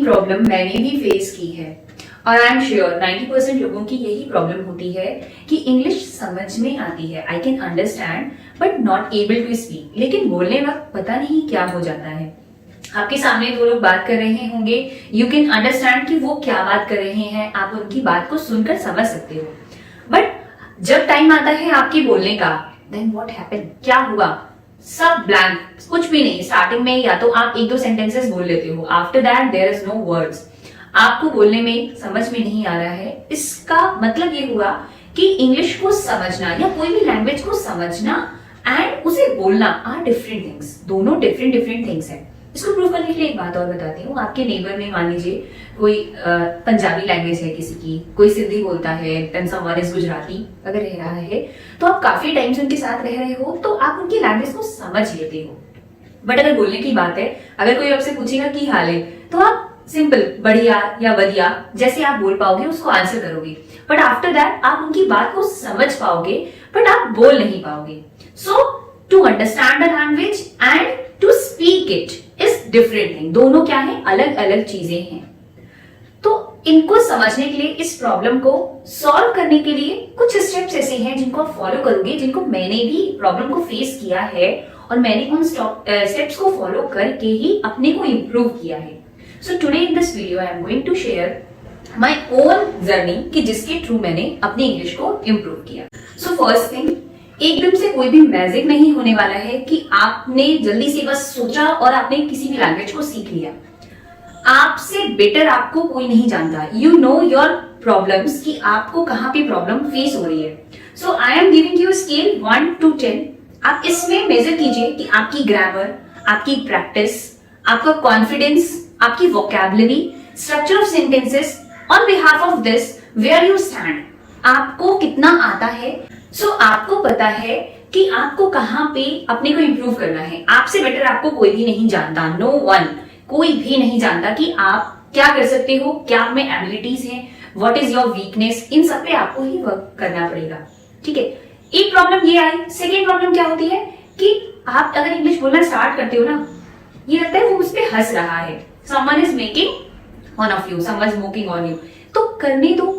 Problem मैंने भी face की है और आई एम श्योर 90% लोगों की यही प्रॉब्लम होती है कि इंग्लिश समझ में आती है, I can understand but not able to speak. लेकिन बोलने वक्त पता नहीं क्या हो जाता है। आपके सामने दो लोग बात कर रहे होंगे, यू कैन अंडरस्टैंड कि वो क्या बात कर रहे हैं, आप उनकी बात को सुनकर समझ सकते हो। बट जब टाइम आता है आपके बोलने का, देन व्हाट हैपेंड, क्या हुआ? सब ब्लैंक, कुछ भी नहीं। स्टार्टिंग में या तो आप एक दो सेंटेंसेस बोल लेते हो, after that there is no words. आपको बोलने में समझ में नहीं आ रहा है। इसका मतलब ये हुआ कि इंग्लिश को समझना या कोई भी लैंग्वेज को समझना एंड उसे बोलना आर डिफरेंट थिंग्स, दोनों डिफरेंट डिफरेंट थिंग्स है। इसको प्रूव करने के लिए एक बात और बताती हूँ। आपके नेबर में मान लीजिए कोई पंजाबी लैंग्वेज है किसी की, कोई सिंधी बोलता है, देन समवन इज गुजराती अगर रह रहा है, तो आप काफी टाइम से उनके साथ रह रहे हो तो आप उनकी लैंग्वेज को समझ लेते हो। बट अगर बोलने की बात है, अगर कोई आपसे पूछेगा की हाल है, तो आप सिंपल बढ़िया या वधिया जैसे आप बोल पाओगे उसको आंसर करोगे। बट आफ्टर दैट आप उनकी बात को समझ पाओगे बट आप बोल नहीं पाओगे। So to understand the language and to speak it is different thing. दोनों क्या है? अलग अलग चीजें हैं। तो इनको समझने के लिए, इस प्रॉब्लम को सॉल्व करने के लिए कुछ स्टेप्स ऐसे हैं जिनको आप फॉलो करोगे, जिनको मैंने भी प्रॉब्लम को फेस किया है और मैंने उन स्टेप्स को फॉलो करके ही अपने को इंप्रूव किया है। So today in this video I am going to share my own journey कि जिसके थ्रू मैंने अपनी इंग्लिश को इंप्रूव किया। सो फर्स्ट थिंग, एकदम से कोई भी मैजिक नहीं होने वाला है कि आपने जल्दी से बस सोचा और आपने किसी भी लैंग्वेज को सीख लिया। आपसे बेटर आपको कोई नहीं जानता। यू नो योर प्रॉब्लम्स कि आपको कहां पे प्रॉब्लम फेस हो रही है। So I am giving you scale 1 to 10। आप इसमें मेजर कीजिए कि आपकी ग्रामर, आपकी प्रैक्टिस, आपका कॉन्फिडेंस, आपकी vocabulary, structure of sentences, on behalf of this where you stand, आपको कितना आता है। सो आपको पता है कि आपको कहां पे अपने को इंप्रूव करना है। आपसे बेटर आपको कोई भी नहीं जानता, नो वन, कोई भी नहीं जानता कि आप क्या कर सकते हो, क्या आप में एबिलिटीज हैं, व्हाट इज योर वीकनेस। इन सब पे आपको ही वर्क करना पड़ेगा। ठीक है, एक प्रॉब्लम ये आई। सेकेंड प्रॉब्लम क्या होती है कि आप अगर इंग्लिश बोलना स्टार्ट करते हो ना, ये लगता है वो उस पर हंस रहा है, someone is making fun of you, someone is mocking on you. तो करने दो,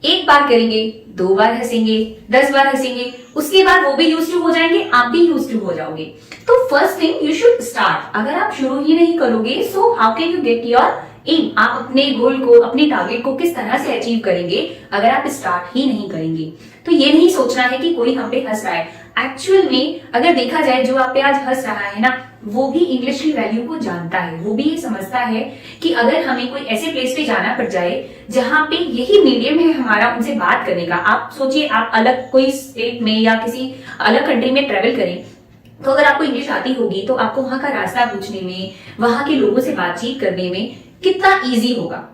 एक बार करेंगे, 2 बार हंसेंगे, 10 बार हंसेंगे, उसके बाद वो भी यूज्ड टू हो जाएंगे, आप भी यूज्ड टू हो जाओगे। तो first thing you should start. अगर आप शुरू ही नहीं करोगे, so how can you get your aim? आप अपने गोल को, अपने टारगेट को किस तरह से अचीव करेंगे अगर आप स्टार्ट ही नहीं करेंगे? तो ये नहीं सोचना है कि कोई हम पे हंस रहा है। एक्चुअल में अगर देखा जाए, जो आप पे आज हंस रहा है ना, वो भी इंग्लिश की वैल्यू को जानता है। वो भी ये समझता है कि अगर हमें कोई ऐसे प्लेस पे जाना पड़ जाए जहां पे यही मीडियम है हमारा उनसे बात करने का। आप सोचिए, आप अलग कोई स्टेट में या किसी अलग कंट्री में ट्रेवल करें, तो अगर आपको इंग्लिश आती होगी तो आपको वहां का रास्ता पूछने में, वहां के लोगों से बातचीत करने में कितना इजी होगा।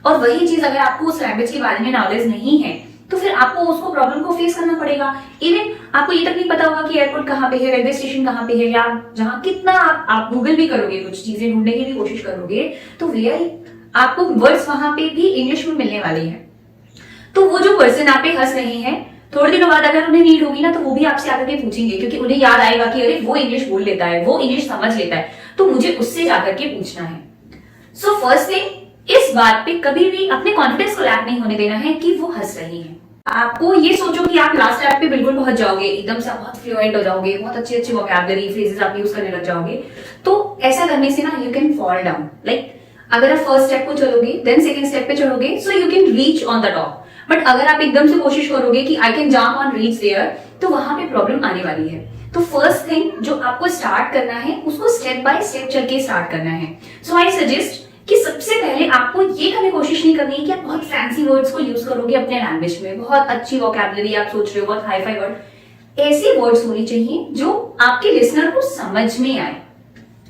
और वही चीज अगर आपको उस लैंग्वेज के बारे में नॉलेज नहीं है तो फिर आपको उसको प्रॉब्लम को फेस करना पड़ेगा। इवन आपको ये तक नहीं पता होगा कि एयरपोर्ट कहाँ पे है, रेलवे स्टेशन कहाँ पे है, या जहां कितना आप गूगल भी करोगे, कुछ चीजें ढूंढने की भी कोशिश करोगे, तो वेयर आपको वर्ड्स वहां पे भी इंग्लिश में मिलने वाले हैं। तो वो जो पर्सन आप पे हंस रहे हैं, थोड़े दिनों बाद अगर उन्हें नीड होगी ना, तो वो भी आपसे आकर के पूछेंगे, क्योंकि उन्हें याद आएगा कि अरे वो इंग्लिश बोल लेता है, वो इंग्लिश समझ लेता है, तो मुझे उससे जाकर के पूछना है। सो फर्स्ट थिंग, इस बात पे कभी भी अपने कॉन्फिडेंस को लैक नहीं होने देना है कि वो हंस रही हैं। आपको ये सोचो कि आप लास्ट स्टेप पे बिल्कुल पहुंच जाओगे, एकदम से बहुत फ्लुएंट हो जाओगे, बहुत अच्छी अच्छी वोकैबुलरी फ्रेजेस आप यूज करने लग जाओगे। तो ऐसा करने से ना you can fall down. Like अगर आप फर्स्ट स्टेप को चलोगे, देन सेकंड स्टेप पे चढ़ोगे, so you can reach on the top. But अगर आप एकदम से कोशिश करोगे कि I can jump on reach there, तो वहां पे प्रॉब्लम आने वाली है। तो फर्स्ट थिंग जो आपको स्टार्ट करना है, उसको स्टेप बाय स्टेप चल के स्टार्ट करना है। सो आई सजेस्ट कि सबसे पहले आपको ये कभी कोशिश नहीं करनी है कि आप बहुत फैंसी वर्ड्स को यूज करोगे अपने लैंग्वेज में, बहुत अच्छी वोकैबुलरी आप सोच रहे हो, बहुत हाई फाई वर्ड। ऐसे वर्ड्स होने चाहिए जो आपके लिसनर को समझ में आए।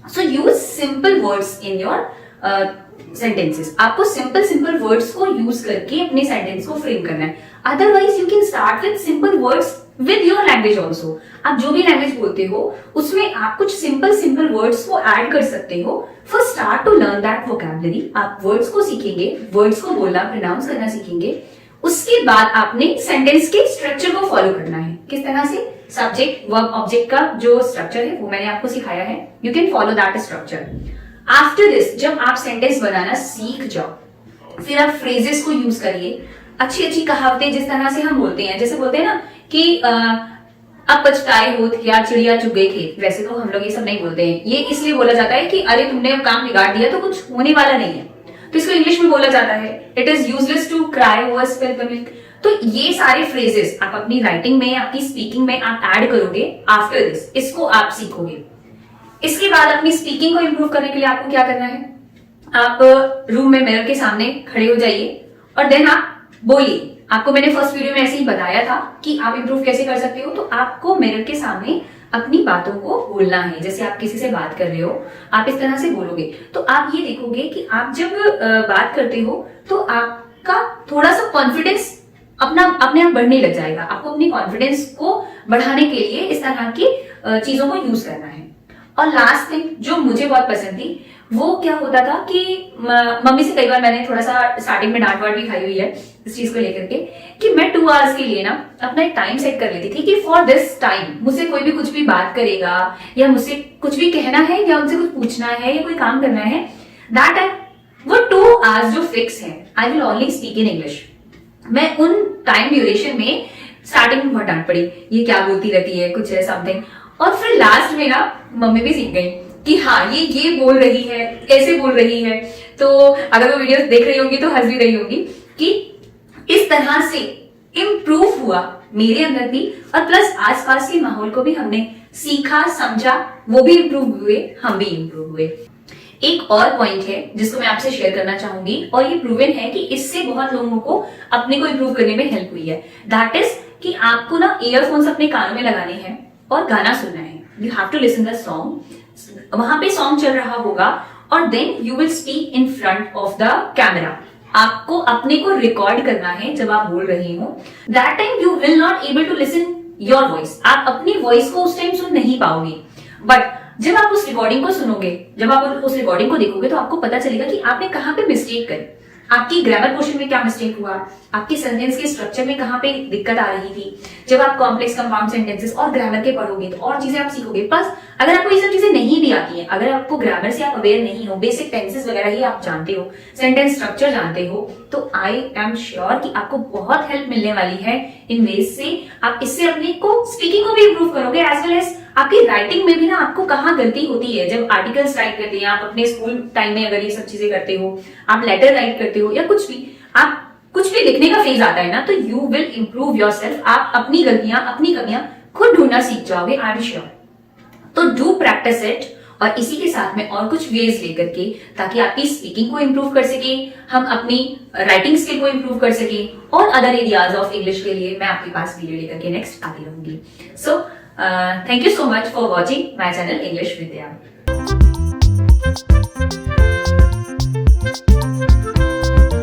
So use simple words in your sentences. आपको सिंपल वर्ड्स को यूज करके अपने सेंटेंस को फ्रेम करना है। Otherwise you can start with simple words with your language also. आप जो भी लैंग्वेज बोलते हो उसमें आप कुछ सिंपल वर्ड्स को ऐड कर सकते हो। First start to learn that vocabulary. आप वर्ड्स को सीखेंगे, वर्ड्स को बोलना, प्रोनाउंस करना सीखेंगे। उसके बाद आपने सेंटेंस के स्ट्रक्चर को फॉलो करना है। किस तरह से? सब्जेक्ट, वर्ब, ऑब्जेक्ट का जो स्ट्रक्चर है वो मैंने आपको सिखाया है। You can follow that structure. After this जब आप सेंटेंस बनाना सीख जाओ, फिर आप फ्रेजेस को यूज करिए, अच्छी अच्छी कहावतें जिस तरह से हम बोलते हैं, जैसे बोलते हैं ना कि अब पछताए होत या चिड़िया चुग गई खेत, वैसे तो हम लोग ये सब नहीं बोलते हैं, ये इसलिए बोला जाता है कि अरे तुमने अब काम बिगाड़ दिया तो कुछ होने वाला नहीं है, तो इसको इंग्लिश में बोला जाता है it is useless to cry over spilled milk. तो ये सारे फ्रेजेस आप अपनी राइटिंग में, आपकी स्पीकिंग में आप ऐड करोगे आफ्टर दिस, इसको आप सीखोगे। इसके बाद अपनी स्पीकिंग को इंप्रूव करने के लिए आपको क्या करना है, आप रूम में मिरर के सामने खड़े हो जाइए और देन आप बोलिए। आपको मैंने फर्स्ट वीडियो में ऐसे ही बताया था कि आप इंप्रूव कैसे कर सकते हो। तो आपको मिरर के सामने अपनी बातों को बोलना है, जैसे आप किसी से बात कर रहे हो, आप इस तरह से बोलोगे। तो आप ये देखोगे कि आप जब बात करते हो तो आपका थोड़ा सा कॉन्फिडेंस अपने आप बढ़ने लग जाएगा। आपको अपनी कॉन्फिडेंस को बढ़ाने के लिए इस तरह की चीजों को यूज करना है। और लास्ट थिंग जो मुझे बहुत पसंद थी वो क्या होता था कि मम्मी से कई बार मैंने थोड़ा सा स्टार्टिंग में डांट वाट भी खाई हुई है इस चीज को लेकर के, कि मैं 2 आवर्स के लिए ना अपना एक टाइम सेट कर लेती थी कि फॉर दिस टाइम मुझसे कोई भी कुछ भी बात करेगा या मुझसे कुछ भी कहना है या उनसे कुछ पूछना है या कोई काम करना है, दैट टाइम वो 2 आवर्स जो फिक्स है, I will only speak in English. मैं उन टाइम ड्यूरेशन में स्टार्टिंग में बहुत डांट पड़ी, ये क्या बोलती रहती है, कुछ है समथिंग, और फिर लास्ट में ना मम्मी भी सीख गई कि हाँ ये बोल रही है, ऐसे बोल रही है। तो अगर वो वीडियो देख रही होंगी तो हंस भी रही होंगी कि इस तरह से इम्प्रूव हुआ मेरे अंदर भी, और प्लस आसपास के माहौल को भी हमने सीखा, समझा, वो भी इम्प्रूव हुए, हम भी इम्प्रूव हुए। एक और पॉइंट है जिसको मैं आपसे शेयर करना चाहूंगी, और ये प्रूवन है कि इससे बहुत लोगों को अपने को इम्प्रूव करने में हेल्प हुई है। दैट इज कि आपको ना ईयरफोन्स अपने कानों में लगाने हैं और गाना सुनना है। You have to listen the song, वहां पे सॉन्ग चल रहा होगा और then you will speak in front of the camera. आपको अपने को रिकॉर्ड करना है जब आप बोल रहे हो। That time you will not able to listen your voice, आप अपनी वॉइस को उस टाइम सुन नहीं पाओगे। बट जब आप उस रिकॉर्डिंग को सुनोगे, जब आप उस रिकॉर्डिंग को देखोगे तो आपको पता चलेगा कि आपने कहां पे मिस्टेक करी, आपकी ग्रामर पोर्शन में क्या मिस्टेक हुआ, आपके सेंटेंस के स्ट्रक्चर में कहां पे दिक्कत आ रही थी। जब आप कॉम्प्लेक्स कंपाउंड सेंटेंसेस और ग्रामर के पढ़ोगे तो और चीजें आप सीखोगे। प्लस अगर आपको ये सब चीजें नहीं भी आती हैं, अगर आपको ग्रामर से आप अवेयर नहीं हो, बेसिक टेंसेस वगैरह ही आप जानते हो, सेंटेंस स्ट्रक्चर जानते हो, तो आई एम श्योर कि आपको बहुत हेल्प मिलने वाली है इन वेज से। आप इससे अपने को स्पीकिंग को भी इंप्रूव करोगे, एज वेल एज आपकी राइटिंग में भी ना आपको कहाँ गलती होती है। जब आर्टिकल्स राइट करते हैं आप अपने स्कूल टाइम में, अगर ये सब चीजें करते हो, आप लेटर राइट करते हो या कुछ भी, आप कुछ भी लिखने का फेज आता है ना, तो यू विल इंप्रूव योरसेल्फ। आप अपनी गलतियां, अपनी कमियां खुद ढूंढना सीख जाओगे, आई एम श्योर। तो डू प्रैक्टिस इट, और इसी के साथ में और कुछ वेज लेकर के, ताकि आपकी स्पीकिंग को इंप्रूव कर सके, हम अपनी राइटिंग स्किल को इंप्रूव कर सके, और अदर एरियाज ऑफ इंग्लिश के लिए मैं आपके पास वीडियो लेकर के नेक्स्ट आती रहूंगी। So thank you so much for watching my channel English Vidya.